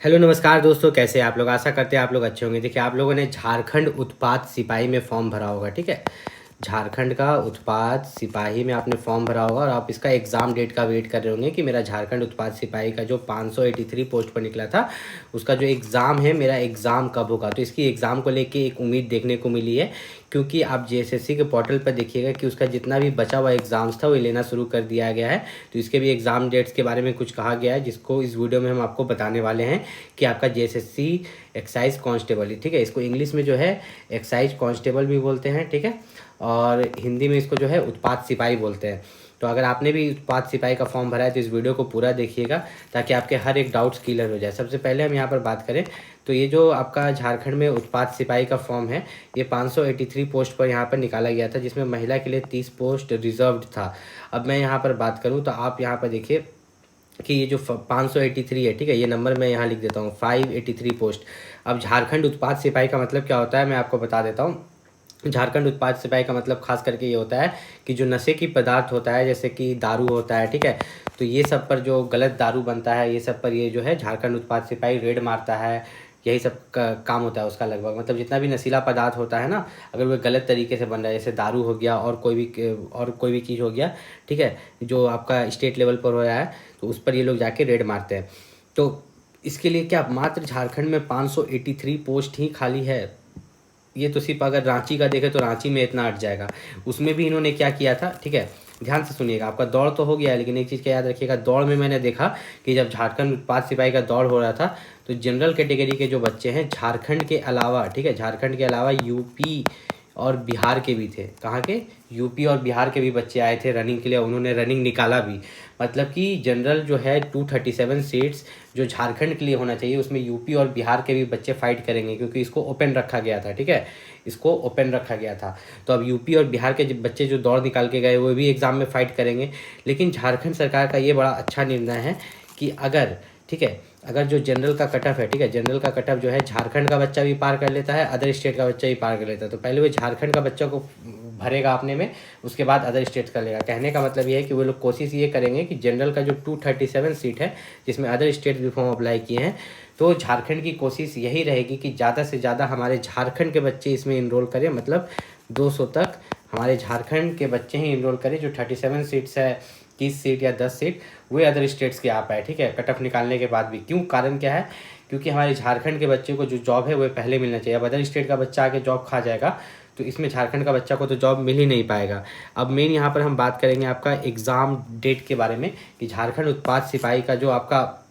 Hello नमस्कार दोस्तों, कैसे हैं आप लोग। आशा करते हैं आप लोग अच्छे होंगे। देखिए, आप लोगों ने झारखंड उत्पाद सिपाही में फॉर्म भरा होगा, ठीक है। झारखंड का उत्पाद सिपाही में आपने फॉर्म भरा होगा और आप इसका एग्ज़ाम डेट का वेट कर रहे होंगे कि मेरा झारखंड उत्पाद सिपाही का जो 583 पोस्ट पर निकला था उसका जो एग्ज़ाम है, मेरा एग्ज़ाम कब होगा। तो इसकी एग्ज़ाम को लेके एक उम्मीद देखने को मिली है, क्योंकि आप जेएसएससी के पोर्टल पर देखिएगा कि उसका जितना भी बचा हुआ एग्ज़ाम्स था वो लेना शुरू कर दिया गया है। तो इसके भी एग्ज़ाम डेट्स के बारे में कुछ कहा गया है, जिसको इस वीडियो में हम आपको बताने वाले हैं कि आपका जेएसएससी एक्साइज कांस्टेबल, ठीक है। इसको इंग्लिश में जो है एक्साइज कांस्टेबल भी बोलते हैं, ठीक है, और हिंदी में इसको जो है उत्पाद सिपाही बोलते हैं। तो अगर आपने भी उत्पाद सिपाही का फॉर्म भरा है तो इस वीडियो को पूरा देखिएगा ताकि आपके हर एक डाउट्स क्लियर हो जाए। सबसे पहले हम यहाँ पर बात करें तो ये जो आपका झारखंड में उत्पाद सिपाही का फॉर्म है, ये 583 पोस्ट पर यहाँ पर निकाला गया था, जिसमें महिला के लिए 30 पोस्ट रिजर्व्ड था। अब मैं यहाँ पर बात करूँ तो आप यहाँ पर देखिए कि ये जो 583 है, ठीक है, ये नंबर मैं यहाँ लिख देता हूँ, 583 पोस्ट। अब झारखंड उत्पाद सिपाही का मतलब क्या होता है मैं आपको बता देता हूँ। झारखंड उत्पाद सिपाही का मतलब खास करके ये होता है कि जो नशे की पदार्थ होता है, जैसे कि दारू होता है, ठीक है, तो ये सब पर जो गलत दारू बनता है, ये सब पर ये जो है झारखंड उत्पाद सिपाही रेड मारता है। यही सब का काम होता है उसका लगभग। मतलब जितना भी नशीला पदार्थ होता है ना, अगर वो गलत तरीके से बन रहा है, जैसे दारू हो गया और कोई भी चीज़ हो गया, ठीक है, जो आपका स्टेट लेवल पर हो रहा है, तो उस पर ये लोग जाके रेड मारते हैं। तो इसके लिए क्या मात्र झारखंड में 583 पोस्ट ही खाली है? ये तो सिर्फ अगर रांची का देखें तो रांची में इतना अट जाएगा। उसमें भी इन्होंने क्या किया था, ठीक है, ध्यान से सुनिएगा। आपका दौड़ तो हो गया है, लेकिन एक चीज़ का याद रखिएगा, दौड़ में मैंने देखा कि जब झारखंड उत्पाद सिपाही का दौड़ हो रहा था तो जनरल कैटेगरी के जो बच्चे हैं झारखंड के अलावा, ठीक है, झारखंड के अलावा यूपी और बिहार के भी थे। कहाँ के? यूपी और बिहार के भी बच्चे आए थे रनिंग के लिए, उन्होंने रनिंग निकाला भी। मतलब कि जनरल जो है 237 सीट्स जो झारखंड के लिए होना चाहिए, उसमें यूपी और बिहार के भी बच्चे फाइट करेंगे, क्योंकि इसको ओपन रखा गया था, ठीक है, इसको ओपन रखा गया था। तो अब यूपी और बिहार के बच्चे जो दौड़ निकाल के गए वो भी एग्ज़ाम में फाइट करेंगे। लेकिन झारखंड सरकार का ये बड़ा अच्छा निर्णय है कि अगर, ठीक है, अगर जो जनरल का कट ऑफ है, ठीक है, जनरल का कट ऑफ जो है झारखंड का बच्चा भी पार कर लेता है, अदर स्टेट का बच्चा भी पार कर लेता है, तो पहले वो झारखंड का बच्चा को भरेगा अपने में, उसके बाद अदर स्टेट का लेगा। कहने का मतलब ये है कि वो लोग कोशिश ये करेंगे कि जनरल का जो 237 सीट है, जिसमें अदर स्टेट भी फॉर्म अप्लाई किए हैं, तो झारखंड की कोशिश यही रहेगी कि ज़्यादा से ज़्यादा हमारे झारखंड के बच्चे इसमें इनरोल करें। मतलब 200 तक हमारे झारखंड के बच्चे ही इनरोल करें। जो 37 सीट्स है, 30 सीट या 10 सीट, वे अदर स्टेट्स के आ पाए, ठीक है, कट ऑफ निकालने के बाद भी। क्यों? कारण क्या है? क्योंकि हमारे झारखंड के बच्चे को जो जॉब है वो पहले मिलना चाहिए। अब अदर स्टेट का बच्चा आके जॉब खा जाएगा तो इसमें झारखंड का बच्चा को तो जॉब मिल ही नहीं पाएगा। अब मेन यहाँ पर हम बात करेंगे आपका एग्ज़ाम डेट के बारे में कि झारखंड उत्पाद सिपाही का जो आपका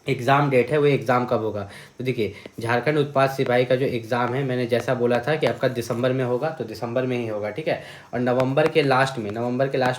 एग्ज़ाम डेट है वो एग्ज़ाम कब होगा। तो देखिए, झारखंड उत्पाद सिपाही का जो एग्ज़ाम है, मैंने जैसा बोला था कि आपका दिसंबर में होगा, तो दिसंबर में ही होगा, ठीक है। और नवंबर के लास्ट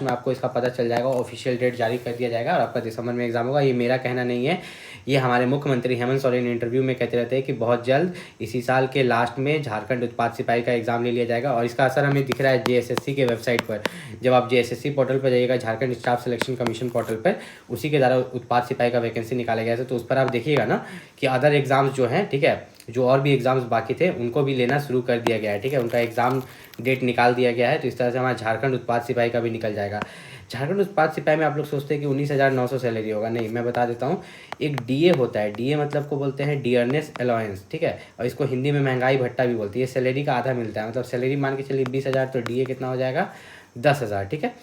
में आपको इसका पता चल जाएगा, ऑफिशियल डेट जारी कर दिया जाएगा और आपका दिसंबर में एग्ज़ाम होगा। ये मेरा कहना नहीं है, ये हमारे मुख्यमंत्री हेमंत सोरेन इंटरव्यू में कहते रहते हैं कि बहुत जल्द इसी साल के लास्ट में झारखंड उत्पाद सिपाही का एग्ज़ाम ले लिया जाएगा। और इसका असर हमें दिख रहा है जेएसएससी के वेबसाइट पर। जब आप जेएसएससी पोर्टल पर जाइएगा, Jharkhand staff selection commission portal पर, उसी के द्वारा उत्पाद सिपाही का वैकेंसी निकाला गया था, तो उस पर आप देखिएगा ना कि अदर एग्ज़ाम्स जो हैं, ठीक है, जो और भी एग्ज़ाम्स बाकी थे उनको भी लेना शुरू कर दिया गया है, ठीक है, उनका एग्ज़ाम डेट निकाल दिया गया है। तो इस तरह से हमारा झारखंड उत्पाद सिपाही का भी निकल जाएगा। झारखंड उत्पाद सिपाही में आप लोग सोचते हैं कि 19,900 सैलरी होगा, नहीं, मैं बता देता हूँ। एक डीए होता है, डीए मतलब को बोलते हैं डियरनेस अलाउंस, ठीक है, और इसको हिंदी में महंगाई भत्ता भी बोलती है। सैलरी का आधा मिलता है, मतलब सैलरी मान के चलिए 20,000, तो डीए कितना हो जाएगा? 10,000, ठीक है।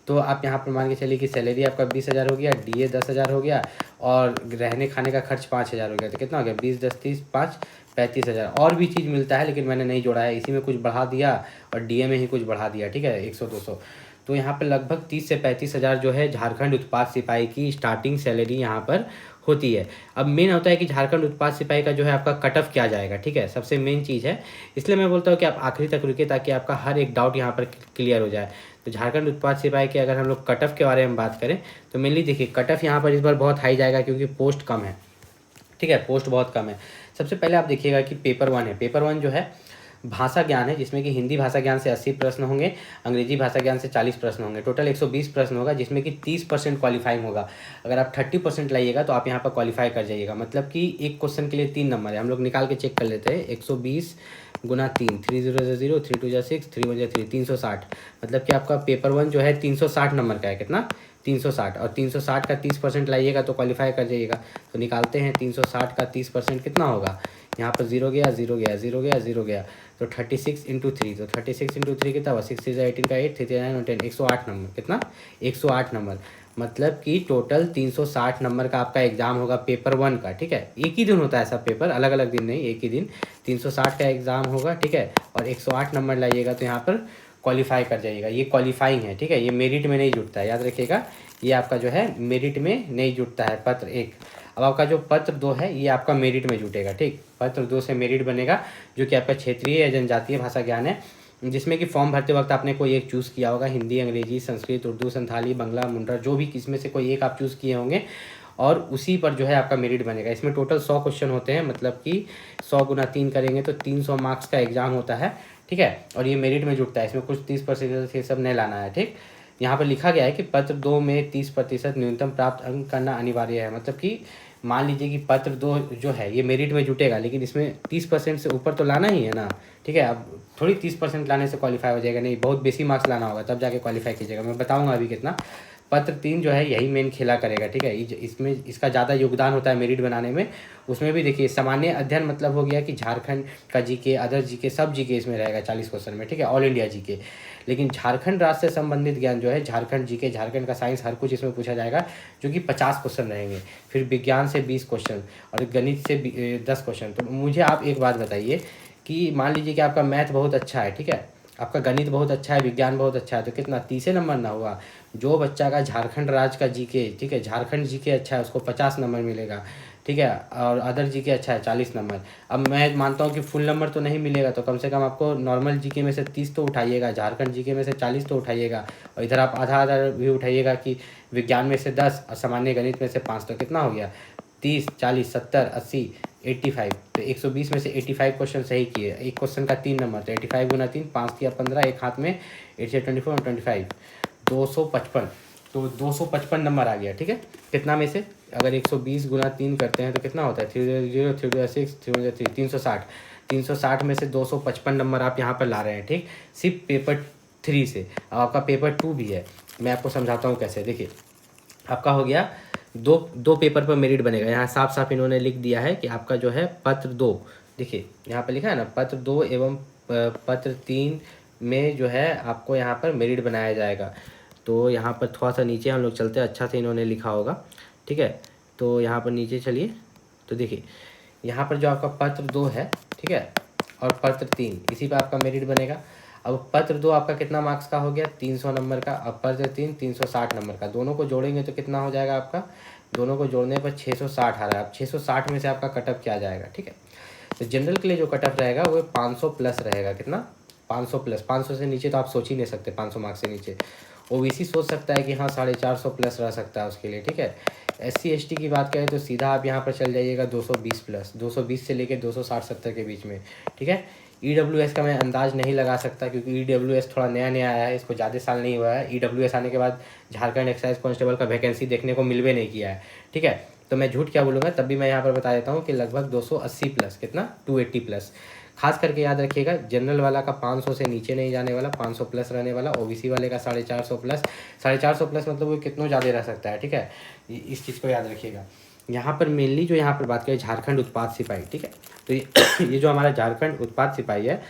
तो आप यहाँ पर मान के चलिए कि सैलरी आपका 20,000 हो गया, डीए 10,000 हो गया, और रहने खाने का खर्च 5,000 हो गया, तो कितना हो गया? 20, 10, 30, 5, 35,000। और भी चीज़ मिलता है लेकिन मैंने नहीं जोड़ा है, इसी में कुछ बढ़ा दिया और डीए में ही कुछ बढ़ा दिया, ठीक है, 100-200। तो यहाँ पर लगभग 30 से 35,000 जो है झारखंड उत्पाद सिपाही की स्टार्टिंग सैलरी यहाँ पर होती है। अब मेन होता है कि झारखंड उत्पाद सिपाही का जो है आपका कट ऑफ क्या जाएगा, ठीक है, सबसे मेन चीज़ है। इसलिए मैं बोलता हूँ कि आप आखिरी तक रुकिए ताकि आपका हर एक डाउट यहाँ पर क्लियर हो जाए। तो झारखंड उत्पाद सिपाही के अगर हम लोग कट ऑफ के बारे में बात करें तो मेनली देखिए, कट ऑफ यहाँ पर इस बार बहुत हाई जाएगा क्योंकि पोस्ट कम है, ठीक है, पोस्ट बहुत कम है। सबसे पहले आप देखिएगा कि पेपर 1 है। पेपर 1 जो है भाषा ज्ञान है, जिसमें कि हिंदी भाषा ज्ञान से 80 प्रश्न होंगे, अंग्रेजी भाषा ज्ञान से 40 प्रश्न होंगे, टोटल 120 प्रश्न होगा, जिसमें कि 30% क्वालिफाइंग होगा। अगर आप 30% लाइएगा तो आप यहाँ पर क्वालिफाई कर जाइएगा। मतलब कि एक क्वेश्चन के लिए 3 नंबर है, हम लोग निकाल के चेक कर लेते हैं। 120 गुना 3, 3 0 0, 3 2 6, 3 1 3, 360। मतलब कि आपका पेपर 1 जो है 360 नंबर का है। कितना? 360, और 360 का 30% लाइएगा तो क्वालिफाई कर जाइएगा। तो निकालते हैं 360 का 30% कितना होगा, यहाँ पर 0 गया, 0 गया, 0 गया, 0 गया, तो 36 इंटू 3, तो 36 इंटू 3 कितना हुआ, 6 3 18 का 8, 3 3 9 10, 108 नंबर, कितना 108 नंबर। मतलब कि टोटल 360 नंबर का आपका एग्जाम होगा पेपर 1 का, ठीक है। एक ही दिन होता है ऐसा पेपर, अलग अलग दिन नहीं, एक ही दिन 360 का एग्जाम होगा, ठीक है। और 108 नंबर लाइएगा तो यहाँ पर क्वालिफाई कर जाइएगा। ये क्वालिफाइंग है, ठीक है, ये मेरिट में नहीं जुड़ता है, याद रखिएगा। ये आपका जो है मेरिट में नहीं जुड़ता है पत्र 1। अब आपका जो पत्र 2 है ये आपका मेरिट में जुटेगा, ठीक। पत्र 2 से मेरिट बनेगा, जो कि आपका क्षेत्रीय या जनजातीय भाषा ज्ञान है, जिसमें कि फॉर्म भरते वक्त आपने कोई एक चूज़ किया होगा, हिंदी, अंग्रेजी, संस्कृत, उर्दू, संथाली, बंगला, मुंडा, जो भी किसमें से कोई एक आप चूज़ किए होंगे, और उसी पर जो है आपका मेरिट बनेगा। इसमें टोटल 100 क्वेश्चन होते हैं, मतलब कि 100 गुना 3 करेंगे तो 300 मार्क्स का एग्जाम होता है, ठीक है। और ये मेरिट में जुटता है, इसमें कुछ 30% ये सब नहीं लाना है, ठीक। यहाँ पर लिखा गया है कि पत्र 2 में 30% न्यूनतम प्राप्त अंक करना अनिवार्य है। मतलब कि मान लीजिए कि पत्र 2 जो है ये मेरिट में जुटेगा, लेकिन इसमें 30% से ऊपर तो लाना ही है ना, ठीक है। अब थोड़ी 30% लाने से क्वालिफाई हो जाएगा, नहीं, बहुत बेसी मार्क्स लाना होगा तब जाके क्वालिफाई कीजिएगा। मैं बताऊंगा अभी कितना। पत्र 3 जो है यही मेन खेला करेगा, ठीक है। इसमें इसका ज़्यादा योगदान होता है मेरिट बनाने में। उसमें भी देखिए सामान्य अध्ययन मतलब हो गया कि झारखंड का जीके, अदर जीके, सब जीके इसमें रहेगा 40 क्वेश्चन में, ठीक है, ऑल इंडिया जीके। लेकिन झारखंड राज्य से संबंधित ज्ञान जो है, झारखंड जीके, झारखंड का साइंस, हर कुछ इसमें पूछा जाएगा, जो कि 50 क्वेश्चन रहेंगे। फिर विज्ञान से 20 क्वेश्चन और गणित से 10 क्वेश्चन। तो मुझे आप एक बात बताइए कि मान लीजिए कि आपका मैथ बहुत अच्छा है, ठीक है, आपका गणित बहुत अच्छा है, विज्ञान बहुत अच्छा है, तो कितना 30 नंबर ना हुआ। जो बच्चा का झारखंड राज्य का जीके, ठीक है, झारखंड जीके अच्छा है, उसको 50 नंबर मिलेगा, ठीक है, और अदर जीके अच्छा है 40 नंबर। अब मैं मानता हूँ कि फुल नंबर तो नहीं मिलेगा, तो कम से कम आपको नॉर्मल जीके में से 30 तो उठाइएगा, झारखंड जीके में से 40 तो उठाइएगा, और इधर आप आधा आधा भी उठाइएगा कि विज्ञान में से 10 और सामान्य गणित में से 5, तो कितना हो गया 30, 40, 70, 80, 85। तो 120 में से 85 क्वेश्चन सही किए। एक क्वेश्चन का 3 नंबर, तो 85 गुना 3, 5 किया 15, एक हाथ में 8 से 24 और 25, 255। तो 255 नंबर आ गया, ठीक है। कितना में से, अगर 120 गुना 3 करते हैं तो कितना होता है 300, 306, 303, 360। 360 में से 255 नंबर आप यहाँ पर ला रहे हैं, ठीक, सिर्फ पेपर 3 से। अब आपका पेपर 2 भी है, मैं आपको समझाता हूँ कैसे। देखिए आपका हो गया दो पेपर पर मेरिट बनेगा। यहाँ साफ साफ इन्होंने लिख दिया है कि आपका जो है पत्र 2, देखिए यहाँ पर लिखा है ना, पत्र 2 एवं पत्र 3 में जो है आपको यहाँ पर मेरिट बनाया जाएगा। तो यहाँ पर थोड़ा सा नीचे हम लोग चलते हैं, अच्छा से इन्होंने लिखा होगा, ठीक है। तो यहाँ पर नीचे चलिए, तो देखिए यहाँ पर जो आपका पत्र 2 है, ठीक है, और पत्र 3, इसी पर आपका मेरिट बनेगा। अब पत्र 2 आपका कितना मार्क्स का हो गया 300 नंबर का, अब पत्र 3 360 नंबर का। दोनों को जोड़ेंगे तो कितना हो जाएगा आपका, दोनों को जोड़ने पर 660 आ रहा है। अब 660 में से आपका कटअप क्या जाएगा, ठीक है। तो जनरल के लिए जो कटअप रहेगा वो 500 प्लस रहेगा, कितना 500 प्लस। 500 से नीचे तो आप सोच ही नहीं सकते, 500 मार्क्स से नीचे। ओबीसी सोच सकता है कि हाँ 450 प्लस रह सकता है उसके लिए, ठीक है। SC ST की बात करें तो सीधा आप यहाँ पर चल जाइएगा 220 प्लस, 220 से लेकर 260-70 के बीच में, ठीक है। EWS का मैं अंदाज़ नहीं लगा सकता, क्योंकि EWS थोड़ा नया नया आया है, इसको ज़्यादा साल नहीं हुआ है। EWS आने के बाद झारखंड एक्साइज कांस्टेबल का वैकेंसी देखने को मिलवे नहीं किया है, ठीक है। तो मैं झूठ क्या बोलूँगा, तब भी मैं यहाँ पर बता देता हूँ कि लगभग 280 प्लस, कितना 280 प्लस। खास करके याद रखिएगा, जनरल वाला का 500 से नीचे नहीं जाने वाला, 500 प्लस रहने वाला। ओबीसी वाले का 450 प्लस, 450 प्लस मतलब वो कितना ज़्यादा रह सकता है, ठीक है। इस चीज़ को याद रखिएगा। यहाँ पर मेनली जो यहाँ पर बात करें झारखंड उत्पाद सिपाही, ठीक है। तो ये जो हमारा झारखंड उत्पाद सिपाही है,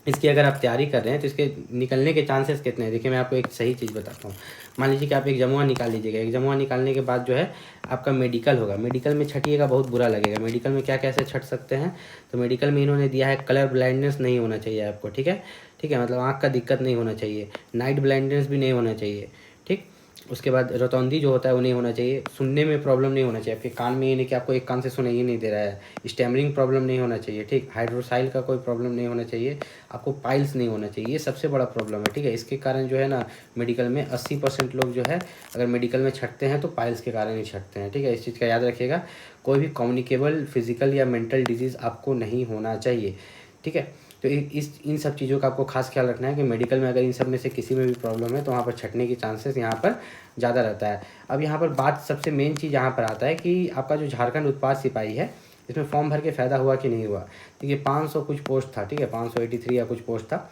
इसकी अगर आप तैयारी कर रहे हैं तो इसके निकलने के चांसेस कितने हैं। देखिए मैं आपको एक सही चीज़ बताता हूँ। मान लीजिए कि आप एक जमुआ निकाल लीजिएगा, एक जमुआ निकालने के बाद जो है आपका मेडिकल होगा। मेडिकल में छटिएगा, बहुत बुरा लगेगा। मेडिकल में क्या कैसे छट सकते हैं, तो मेडिकल में इन्होंने दिया है कलर ब्लाइंडनेस नहीं होना चाहिए आपको, ठीक है, ठीक है, मतलब आँख का दिक्कत नहीं होना चाहिए, नाइट ब्लाइंडनेस भी नहीं होना चाहिए, ठीक। उसके बाद रोतौंदी जो होता है वो नहीं होना चाहिए, सुनने में प्रॉब्लम नहीं होना चाहिए, आपके कान में ये नहीं कि आपको एक कान से सुनाई नहीं दे रहा है, स्टैमरिंग प्रॉब्लम नहीं होना चाहिए, ठीक, हाइड्रोसाइल का कोई प्रॉब्लम नहीं होना चाहिए, आपको पाइल्स नहीं होना चाहिए, ये सबसे बड़ा प्रॉब्लम है, ठीक है। इसके कारण जो है ना मेडिकल में 80% लोग जो है अगर मेडिकल में छटते हैं तो पाइल्स के कारण ही छटते हैं, ठीक है। इस चीज़ का याद रखिएगा। कोई भी कम्युनिकेबल फिजिकल या मेंटल डिजीज़ आपको नहीं होना चाहिए, ठीक है। तो इन सब चीज़ों का आपको खास ख्याल रखना है कि मेडिकल में अगर इन सब में से किसी में भी प्रॉब्लम है तो वहाँ पर छटने की चांसेस यहाँ पर ज़्यादा रहता है। अब यहाँ पर बात सबसे मेन चीज़ यहाँ पर आता है कि आपका जो झारखंड उत्पाद सिपाही है, इसमें फॉर्म भर के फ़ायदा हुआ कि नहीं हुआ। देखिए 500 कुछ पोस्ट था, ठीक है, 583 या कुछ पोस्ट था।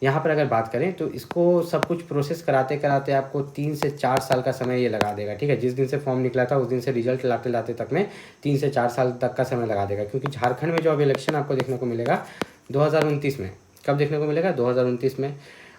यहाँ पर अगर बात करें तो इसको सब कुछ प्रोसेस कराते कराते आपको 3 से 4 साल का समय ये लगा देगा, ठीक है। जिस दिन से फॉर्म निकला था उस दिन से रिजल्ट लाते लाते तक में 3 से 4 साल तक का समय लगा देगा, क्योंकि झारखंड में जो अब इलेक्शन आपको देखने को मिलेगा 2029 में। कब देखने को मिलेगा? 2029 में।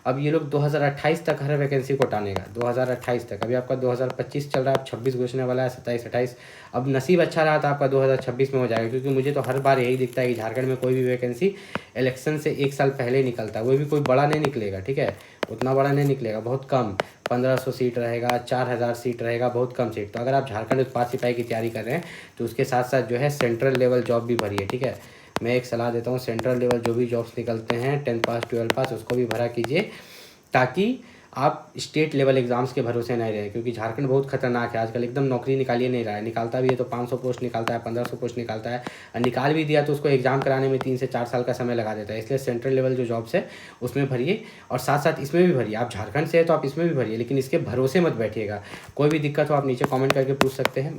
अब ये लोग 2028 तक हर वैकेंसी को टानेगा, 2028 तक। अभी आपका 2025 चल रहा है, अब 26 घोषणा वाला है, 27, 28। अब नसीब अच्छा रहा तो आपका 2026 में हो जाएगा, क्योंकि मुझे तो हर बार यही दिखता है कि झारखंड में कोई भी वैकेंसी इलेक्शन से 1 साल पहले निकलता है, वो भी कोई बड़ा नहीं निकलेगा, ठीक है। उतना बड़ा नहीं निकलेगा, बहुत कम, 1500 सीट रहेगा, 4000 सीट रहेगा, बहुत कम सीट। तो अगर आप झारखंड उत्पाद सिपाही की तैयारी कर रहे हैं तो उसके साथ साथ जो है सेंट्रल लेवल जॉब भी भरिए, ठीक है। मैं एक सलाह देता हूँ, सेंट्रल लेवल जो भी जॉब्स निकलते हैं 10 पास 12 पास उसको भी भरा कीजिए, ताकि आप स्टेट लेवल एग्ज़ाम्स के भरोसे नहीं रहें, क्योंकि झारखंड बहुत खतरनाक है आजकल, एकदम नौकरी निकालिए नहीं रहा है। निकालता भी है तो 500 पोस्ट निकालता है, 1500 पोस्ट निकालता है, और निकाल भी दिया तो उसको एग्ज़ाम कराने में 3 से 4 साल का समय लगा देता है। इसलिए सेंट्रल लेवल जो जॉब्स है उसमें भरिए, और साथ साथ इसमें भी भरिए। आप झारखंड से है तो आप इसमें भी भरिए, लेकिन इसके भरोसे मत बैठिएगा। कोई भी दिक्कत हो आप नीचे कॉमेंट करके पूछ सकते हैं।